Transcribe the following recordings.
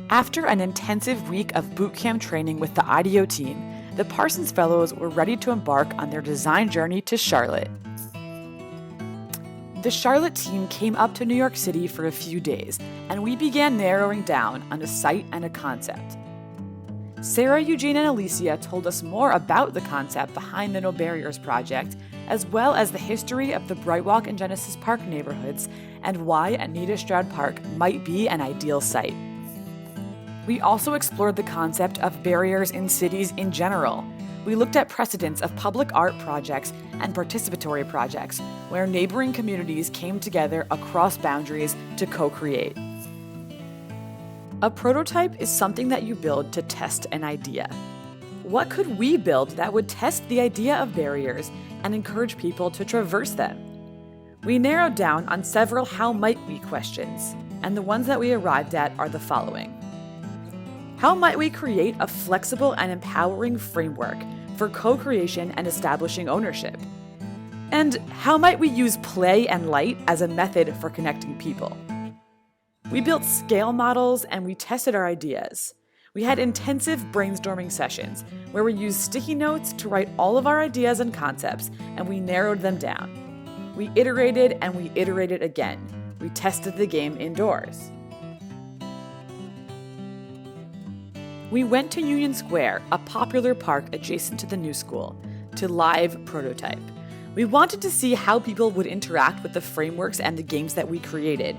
After an intensive week of bootcamp training with the IDEO team, the Parsons Fellows were ready to embark on their design journey to Charlotte. The Charlotte team came up to New York City for a few days, and we began narrowing down on a site and a concept. Sarah, Eugene, and Alicia told us more about the concept behind the No Barriers project, as well as the history of the Brightwalk and Genesis Park neighborhoods and why Anita Stroud Park might be an ideal site. We also explored the concept of barriers in cities in general. We looked at precedents of public art projects and participatory projects, where neighboring communities came together across boundaries to co-create. A prototype is something that you build to test an idea. What could we build that would test the idea of barriers and encourage people to traverse them? We narrowed down on several how might we questions, and the ones that we arrived at are the following. How might we create a flexible and empowering framework for co-creation and establishing ownership? And how might we use play and light as a method for connecting people? We built scale models and we tested our ideas. We had intensive brainstorming sessions where we used sticky notes to write all of our ideas and concepts, and we narrowed them down. We iterated and we iterated again. We tested the game indoors. We went to Union Square, a popular park adjacent to the New School, to live prototype. We wanted to see how people would interact with the frameworks and the games that we created.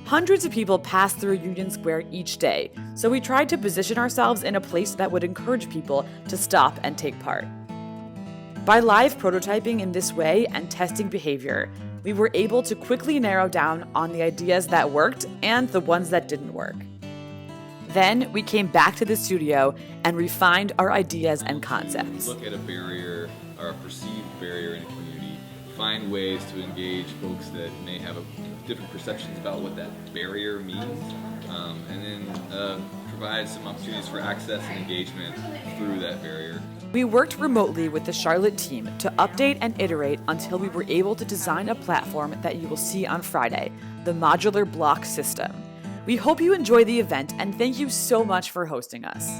Hundreds of people pass through Union Square each day, so we tried to position ourselves in a place that would encourage people to stop and take part. By live prototyping in this way and testing behavior, we were able to quickly narrow down on the ideas that worked and the ones that didn't work. Then we came back to the studio and refined our ideas and concepts. Look at a barrier or a perceived barrier in a community, find ways to engage folks that may have different perceptions about what that barrier means, and then provide some opportunities for access and engagement through that barrier. We worked remotely with the Charlotte team to update and iterate until we were able to design a platform that you will see on Friday, the modular block system. We hope you enjoy the event and thank you so much for hosting us.